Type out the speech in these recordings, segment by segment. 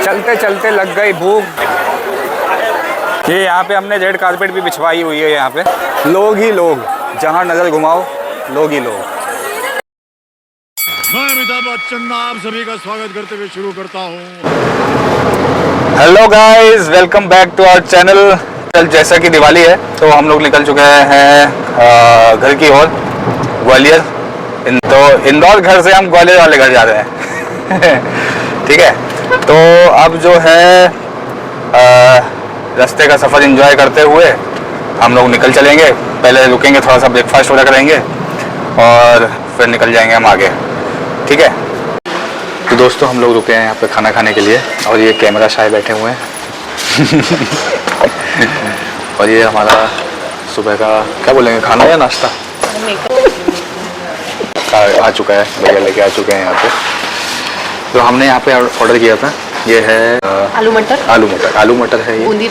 चलते चलते लग गई भूख। ये यहाँ पे हमने रेड कारपेट भी बिछवाई हुई है। यहाँ पे लोग ही लोग, जहाँ नज़र घुमाओ लोग ही लोग। मैं अमिताभ बच्चन आप सभी का स्वागत करते हुए शुरू करता हूँ। Hello guys, welcome back to our channel. कल जैसा कि दिवाली है तो हम लोग निकल चुके हैं घर की ओर, ग्वालियर। तो इंदौर घर से हम ग्वालियर वाले घर जा रहे हैं। ठीक है, तो अब जो है रास्ते का सफ़र एंजॉय करते हुए हम लोग निकल चलेंगे। पहले रुकेंगे, थोड़ा सा ब्रेकफास्ट वगैरह करेंगे और फिर निकल जाएंगे हम आगे। ठीक है, तो दोस्तों हम लोग रुके हैं यहाँ पे खाना खाने के लिए और ये कैमरा शाह बैठे हुए हैं। और ये हमारा सुबह का क्या बोलेंगे, खाना या नाश्ता आ चुका है, भैया लेके आ चुके हैं यहाँ पे। तो हमने यहाँ पे ऑर्डर किया था, ये है आलू मटर है, ये बूंदी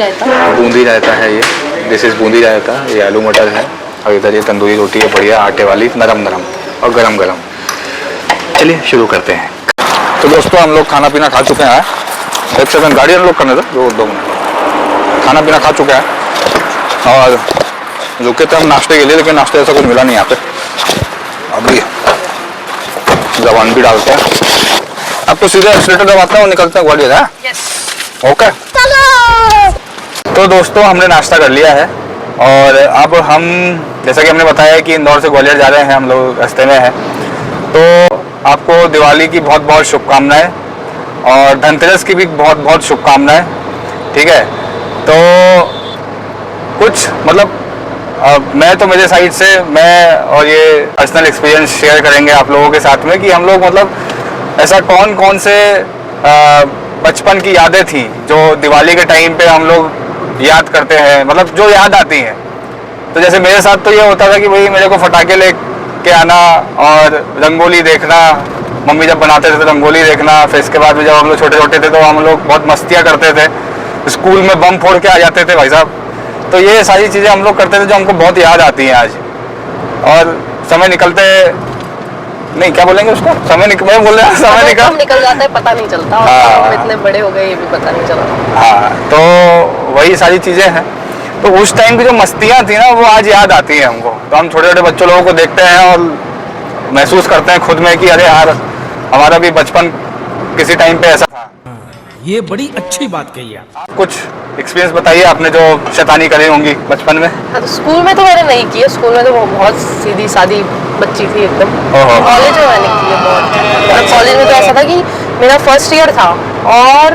रायता है, ये दिस इज़ बूंदी रायता, ये आलू मटर है। और इधर ये तंदूरी रोटी है, बढ़िया आटे वाली, नरम नरम और गरम गरम। चलिए शुरू करते हैं। तो दोस्तों हम लोग खाना पीना खा चुके हैं। एक सेकंड, गाड़ी अनलॉक करने दो, 2 मिनट। खाना पीना खा चुके हैं और रुके थे हम नाश्ते के लिए, लेकिन नाश्ते ऐसा कुछ मिला नहीं यहाँ पे। अभी जबान भी डालते हैं। अब तो सीधे एक्सीलेटर दबाते हैं और निकलते हैं ग्वालियर है। ओके, तो दोस्तों हमने नाश्ता कर लिया है और अब हम, जैसा कि हमने बताया कि इंदौर से ग्वालियर जा रहे हैं, हम लोग रास्ते में हैं। तो आपको दिवाली की बहुत बहुत शुभकामनाएं और धनतेरस की भी बहुत बहुत शुभकामनाएं। ठीक है, तो कुछ मतलब मैं तो मेरे साइड से मैं और ये पर्सनल एक्सपीरियंस शेयर करेंगे आप लोगों के साथ में कि हम लोग मतलब ऐसा कौन कौन से बचपन की यादें थी जो दिवाली के टाइम पे हम लोग याद करते हैं, मतलब जो याद आती हैं। तो जैसे मेरे साथ तो ये होता था कि भाई मेरे को फटाके लेके आना और रंगोली देखना, मम्मी जब बनाते थे तो रंगोली देखना। फिर इसके बाद में जब हम लोग छोटे छोटे थे तो हम लोग बहुत मस्तियाँ करते थे, स्कूल में बम फोड़ के आ जाते थे भाई साहब। तो ये सारी चीज़ें हम लोग करते थे जो हमको बहुत याद आती हैं आज। और समय निकलते नहीं, क्या बोलेंगे उसको, समय निकल जाता है, पता नहीं चलता। हाँ, हम इतने बड़े हो गए ये भी पता नहीं चला। हाँ, तो वही सारी चीज़ें हैं। तो उस टाइम की जो मस्तियाँ थी ना वो आज याद आती हैं हमको। तो हम छोटे छोटे बच्चों लोगों को देखते हैं और महसूस करते हैं खुद में कि अरे यार हमारा भी बचपन किसी टाइम पे ऐसा था। ये बड़ी अच्छी बात कही आप। कुछ एक्सपीरियंस बताइए आपने जो शैतानी करी होंगी बचपन में। हाँ, तो स्कूल में तो मैंने नहीं किया। स्कूल में तो बहुत सीधी सादी बच्ची थी एकदम। कॉलेज में मैंने किया बहुत। कॉलेज में तो ऐसा था कि मेरा फर्स्ट ईयर था और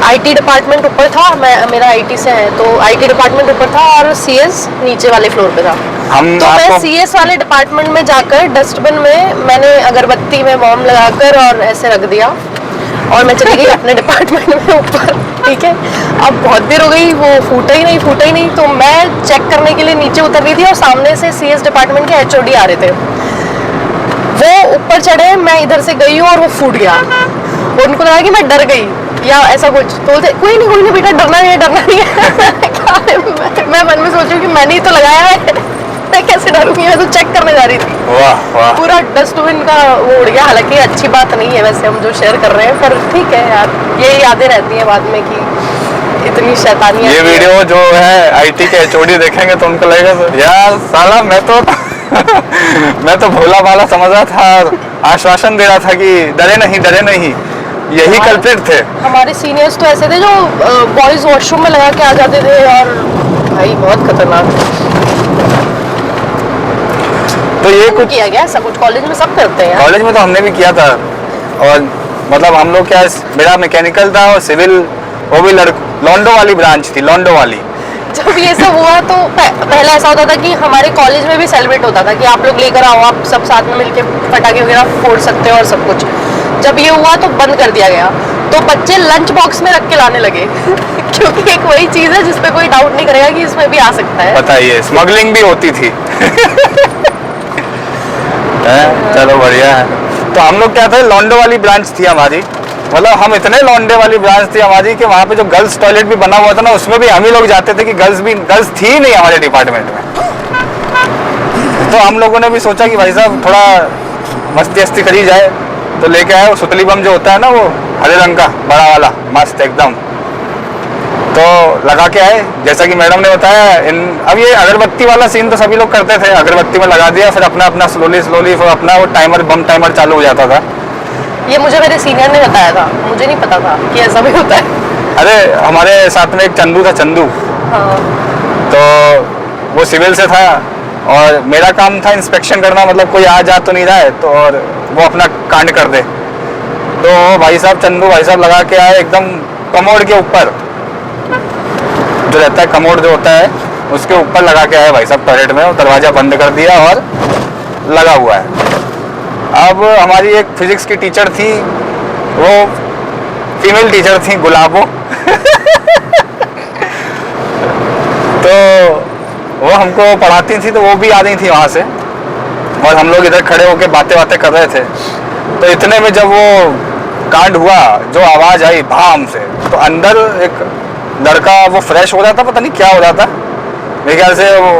आईटी डिपार्टमेंट ऊपर था, मेरा आईटी से है तो आईटी डिपार्टमेंट ऊपर था और सीएस नीचे वाले फ्लोर पे था। तो मैं सीएस वाले डिपार्टमेंट में जाकर डस्टबिन में मैंने अगरबत्ती में बॉम्ब लगाकर और ऐसे रख दिया और मैं चली गई अपने डिपार्टमेंट में ऊपर। ठीक है, अब बहुत देर हो गई, वो फूटा ही नहीं। तो मैं चेक करने के लिए नीचे उतर रही थी और सामने से सीएस डिपार्टमेंट के एचओडी आ रहे थे। वो ऊपर चढ़े, मैं इधर से गई हूँ और वो फूट गया। उनको लगा कि मैं डर गई या ऐसा कुछ, तो कोई नहीं बेटा, डरना नहीं है। मैं मन में सोच रही हूँ कि मैंने ही तो लगाया है, मैं कैसे डरूंगी, मैं तो चेक करने जा रही थी। वाह। पूरा डस्टबिन का वो उड़ गया। हालांकि अच्छी बात नहीं है वैसे हम जो शेयर कर रहे हैं, पर ठीक है यार, यही यादें रहती हैं बाद में कि इतनी शैतानी। ये वीडियो जो है आईटी के एचओडी देखेंगे तो उनको लगेगा यार साला मैं तो भोला भाला समझ रहा था, आश्वासन दे रहा था कि डरे नहीं, यही कल्प्रिट थे। हमारे सीनियर्स तो ऐसे थे जो बॉयज वॉशरूम में लगा के आ जाते थे और भाई बहुत खतरनाक। तो ये कुछ किया गया ऐसा कुछ कॉलेज में सब करते हैं। कॉलेज में तो हमने भी किया था और मतलब हम लोग क्या, मेरा मैकेनिकल था और सिविल, वो भी लॉन्डो वाली ब्रांच थी, लॉन्डो वाली। जब ये सब हुआ तो पहले ऐसा होता था कि हमारे कॉलेज में भी सेलिब्रेट होता था कि आप लोग लेकर आओ, आप सब साथ में मिलके पटाखे वगैरह फोड़ सकते हो और सब कुछ। जब ये हुआ तो बंद कर दिया गया, तो बच्चे लंच बॉक्स में रख के लाने लगे। क्योंकि एक वही चीज है जिसपे कोई डाउट नहीं करेगा कि इसमें भी आ सकता है। बताइए, स्मगलिंग भी होती थी। चलो बढ़िया है। तो हम लोग क्या थे, लॉन्डो वाली ब्रांच थी हमारी, मतलब हम इतने लॉन्डे वाली ब्रांच थी हमारी कि वहाँ पे जो गर्ल्स टॉयलेट भी बना हुआ था ना, उसमें भी हम ही लोग जाते थे कि गर्ल्स थी नहीं हमारे डिपार्टमेंट में। तो हम लोगों ने भी सोचा कि भाई साहब थोड़ा मस्ती करी जाए, तो लेके आए वो सुतली बम जो होता है ना, वो हरे रंग का बड़ा वाला, मस्त एकदम। तो लगा के आए, जैसा कि मैडम ने बताया। अब ये अगरबत्ती वाला सीन तो सभी लोग करते थे, अगरबत्ती में लगा दिया, फिर अपना अपना स्लोली स्लोली फिर अपना वो टाइमर, बम टाइमर चालू हो जाता था। ये मुझे मेरे सीनियर ने बताया था, मुझे नहीं पता था कि ऐसा भी होता है। अरे हमारे साथ में एक चंदू था, चंदू। हाँ। तो वो सिविल से था और मेरा काम था इंस्पेक्शन करना, मतलब कोई आ जा तो नहीं रहा है तो, और वो अपना कांड कर दे। तो भाई साहब, चंदू भाई साहब लगा के आए एकदम कमोड के ऊपर, जो रहता है कमोड जो होता है उसके ऊपर लगा के आए भाई साहब टॉयलेट में, दरवाजा बंद कर दिया और लगा हुआ है। अब हमारी एक फिजिक्स की टीचर थी, वो फीमेल टीचर थी, गुलाबो। तो वो हमको पढ़ाती थी, तो वो भी आ रही थी वहाँ से और हम लोग इधर खड़े होकर बातें बातें कर रहे थे। तो इतने में जब वो कांड हुआ, जो आवाज़ आई भाम से, तो अंदर एक लड़का वो फ्रेश हो रहा था, पता नहीं क्या हो रहा था, मेरे ख्याल से वो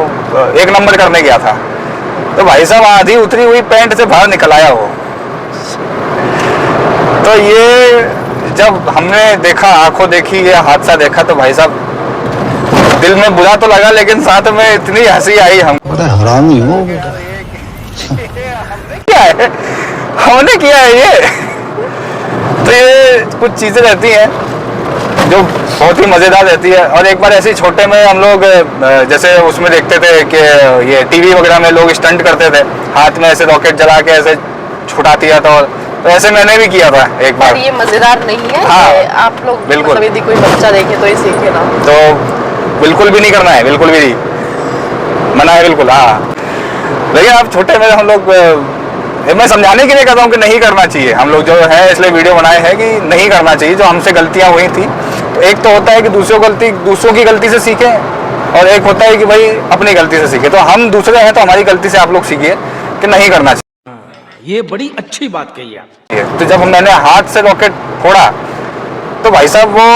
1 नंबर करने गया था। तो भाई साहब आधी उतरी हुई पैंट से बाहर निकल आया वो। तो ये जब हमने देखा, आंखों देखी, ये हादसा देखा, तो भाई साहब दिल में बुरा तो लगा, लेकिन साथ में इतनी हंसी आई हमको। हरामी हो क्या है, हमने किया है ये। तो ये कुछ चीजें रहती हैं जो बहुत ही मजेदार रहती है। और एक बार ऐसे छोटे में हम लोग जैसे उसमें देखते थे कि ये टीवी वगैरह में लोग स्टंट करते थे, हाथ में ऐसे रॉकेट जला के ऐसे छुटा दिया था, तो ऐसे मैंने भी किया था एक बार। ये मजेदार नहीं है। हाँ, आप लोग बिल्कुल, मतलब यदि कोई बच्चा देखे तो ये सीखे ना। तो बिल्कुल भी नहीं करना है, बिल्कुल भी नहीं, मना है बिल्कुल। हाँ, लेकिन आप छोटे में हम लोग, मैं समझाने के लिए कहता हूँ कि नहीं करना चाहिए। हम लोग जो है इसलिए वीडियो बनाए हैं कि नहीं करना चाहिए, जो हमसे गलतियाँ हुई थी। तो एक तो होता है कि दूसरों की गलती से सीखें, और एक होता है कि भाई अपनी गलती से सीखें। तो हम दूसरे हैं तो हमारी गलती से आप लोग सीखिए कि नहीं करना चाहिए। ये बड़ी अच्छी बात कही आप। तो जब मैंने हाथ से रॉकेट फोड़ा, तो भाई साहब वो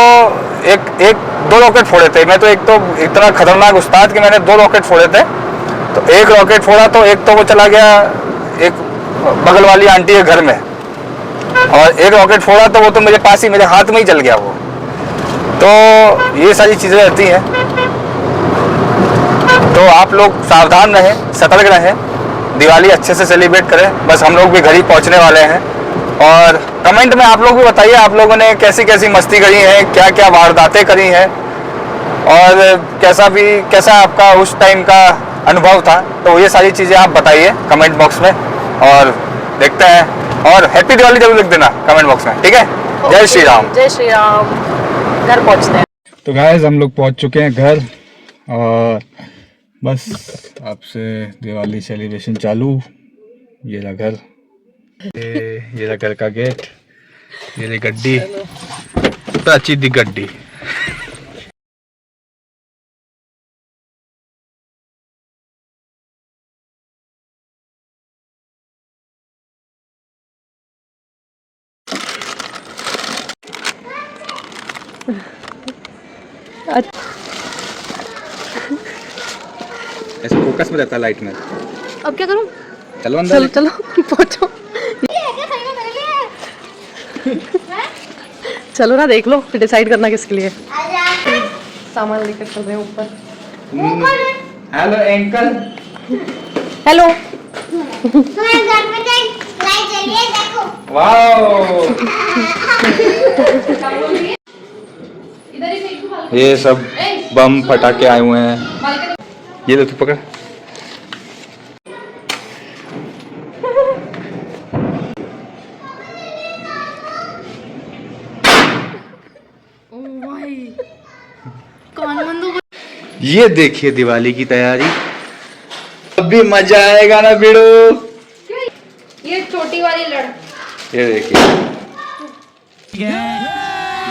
एक 2 रॉकेट फोड़े थे। मैं तो एक तो इतना खतरनाक उस्ताद कि मैंने 2 रॉकेट फोड़े थे। तो एक रॉकेट फोड़ा तो एक तो वो चला गया एक बगल वाली आंटी के घर में, और एक रॉकेट फोड़ा तो वो तो मेरे पास ही, मेरे हाथ में ही चल गया वो। तो ये सारी चीज़ें रहती हैं। तो आप लोग सावधान रहें, सतर्क रहें, दिवाली अच्छे से सेलिब्रेट करें। बस हम लोग भी घर ही पहुँचने वाले हैं। और कमेंट में आप लोग भी बताइए आप लोगों ने कैसी कैसी मस्ती करी है, क्या क्या वारदातें करी हैं, और कैसा आपका उस टाइम का अनुभव था। तो ये सारी चीज़ें आप बताइए कमेंट बॉक्स में, और देखते हैं। और हैप्पी दिवाली जरूर लिख देना कमेंट बॉक्स में, ठीक है। जय श्री राम। जय श्री राम। घर पहुँचते हैं। तो गाइस हम लोग पहुंच चुके हैं घर, और बस आपसे दिवाली सेलिब्रेशन चालू। ये रहा घर, ये रहा घर का गेट, ये रही गड्डी, प्राची दी गड्डी। ऐसे फोकस में रहता है लाइट में। अब क्या करूं? चलो अंदर, चलो पहुंचो। चलो ना, देख लो फिर डिसाइड करना किसके लिए। सामान लेकर चल रहे हैं ऊपर। Hello uncle. हेलो। तुम्हारे घर पे लाइट जली है, देखो। वाओ। ये सब बम फटाके आए हुए हैं। ये लो, तू पकड़। ये देखिए दिवाली की तैयारी, अभी मजा आएगा ना बिड़ू। ये छोटी वाली लड़, ये देखिए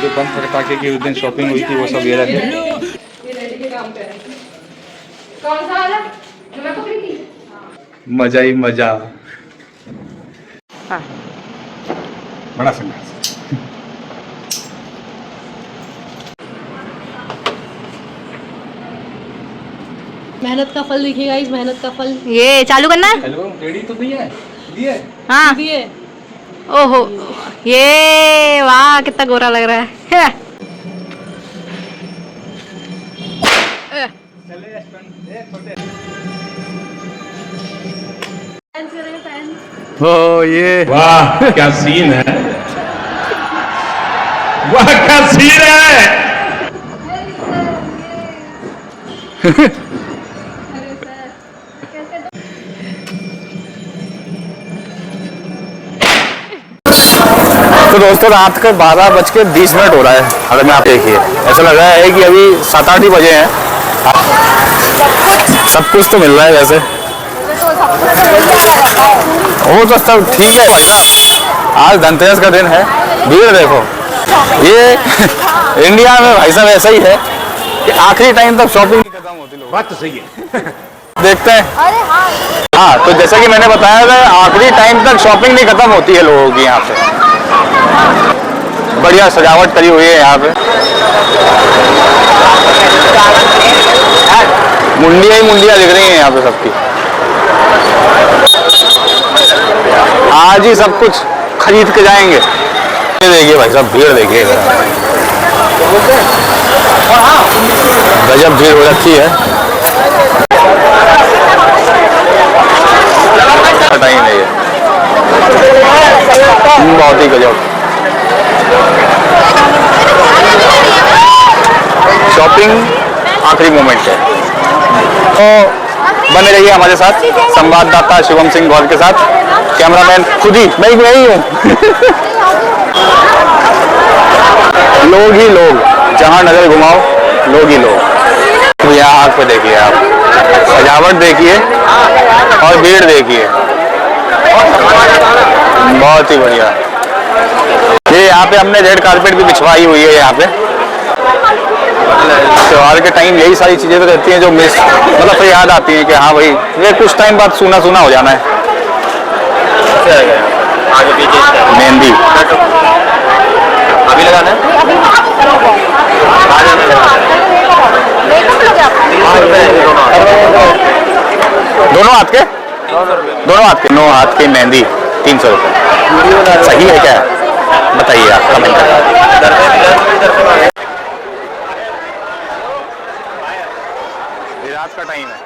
जो बम फटाके की उस दिन शॉपिंग हुई थी वो सब ये रखे। कौन सा वाला जो मैं पकड़ी थी? मजा ही मजा। हाँ। बड़ा संघर्ष। मेहनत का फल दिखेगा, इस मेहनत का फल। ये चालू करना। हेलो, रेडी तो नहीं है? दिए? हाँ दिए। ओहो, ये वाह कितना गोरा लग रहा है। ओ ये वाह क्या सीन है, वाह क्या सीन है। तो दोस्तों रात के 12:20 हो रहा है। अगर मैं आप देखिए ऐसा लग रहा है कि अभी 7-8 ही बजे हैं। सब कुछ तो मिल रहा है वैसे, वो तो सब ठीक है भाई साहब। आज धनतेरस का दिन है, भीड़ देखो। ये इंडिया में भाई साहब ऐसा ही है कि आखिरी टाइम तक शॉपिंग नहीं खत्म होती। लोग बात तो सही है। देखते हैं। हाँ तो जैसा कि मैंने बताया था, आखिरी टाइम तक शॉपिंग नहीं खत्म होती है लोगों की। यहाँ पे बढ़िया सजावट करी हुई है। यहाँ पे मुंडियाँ ही मुंडियाँ दिख रही हैं यहाँ पे सबकी। आज ही सब कुछ खरीद के जाएंगे। देखिए भाई साहब भीड़ देखिए, गजब भीड़ हो रखी है। टाइम है ये, बहुत ही गजब। शॉपिंग आखिरी मोमेंट है। तो बने रहिए हमारे साथ, संवाददाता शिवम सिंह गौर के साथ। कैमरामैन खुद ही मैं ही हूँ। लोग ही लोग, जहाँ नजर घुमाओ लोग ही लोग। तो यहाँ आग पे देखिए आप, सजावट देखिए और भीड़ देखिए, बहुत ही बढ़िया। ये यहाँ पे हमने रेड कारपेट भी बिछवाई हुई है। यहाँ पे त्योहार के टाइम यही सारी चीजें तो रहती हैं जो मिस मतलब फिर याद आती हैं कि हाँ भाई ये कुछ टाइम बाद सूना सूना हो जाना है। मेहंदी अभी लगाना है। दोनों हाथ के, दोनों हाथ के, दोनों हाथ की मेहंदी 300 रुपये। सही है क्या, बताइए आप कमेंट करें। रात का टाइम है,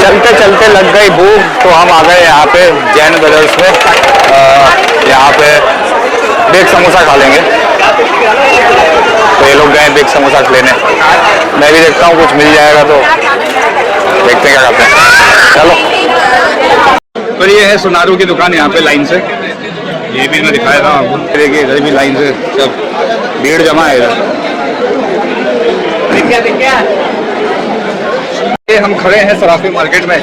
चलते चलते लग गई भूख तो हम आ गए यहाँ पे जैन ब्रदर्स में। यहाँ पे बेग समोसा खा लेंगे। तो ये लोग गए बेग समोसा लेने, मैं भी देखता हूँ कुछ मिल जाएगा तो देखते हैं क्या करते हैं। चलो। पर ये है सुनारू की दुकान यहाँ पे लाइन से, ये भी मैं दिखाया था आपको। देखिए इधर भी लाइन से सब भीड़ जमा है इधर। ये हम खड़े हैं सराफी मार्केट में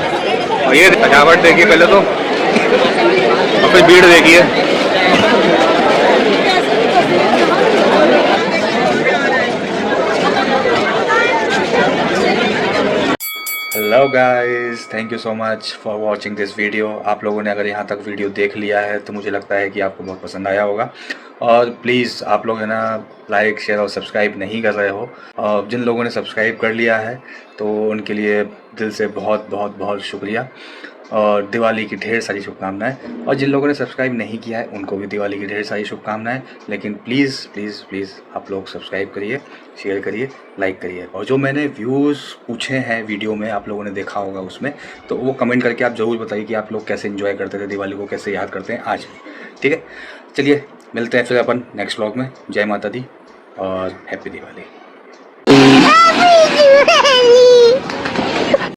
और ये सजावट देखिए पहले तो, और फिर भीड़ देखिए। Hello guys, thank you so much for watching this video. आप लोगों ने अगर यहाँ तक वीडियो देख लिया है तो मुझे लगता है कि आपको बहुत पसंद आया होगा। और प्लीज़ आप लोग है ना लाइक शेयर और सब्सक्राइब नहीं कर रहे हो, और जिन लोगों ने सब्सक्राइब कर लिया है तो उनके लिए दिल से बहुत बहुत बहुत शुक्रिया और दिवाली की ढेर सारी शुभकामनाएं। और जिन लोगों ने सब्सक्राइब नहीं किया है उनको भी दिवाली की ढेर सारी शुभकामनाएं। लेकिन प्लीज़ प्लीज़ प्लीज़ आप लोग सब्सक्राइब करिए, शेयर करिए, लाइक करिए। और जो मैंने व्यूज़ पूछे हैं वीडियो में, आप लोगों ने देखा होगा उसमें, तो वो कमेंट करके आप ज़रूर बताइए कि आप लोग कैसे एंजॉय करते थे दिवाली को, कैसे याद करते हैं आज। ठीक है, चलिए मिलते हैं फिर अपन नेक्स्ट व्लॉग में। जय माता दी और हैप्पी दिवाली।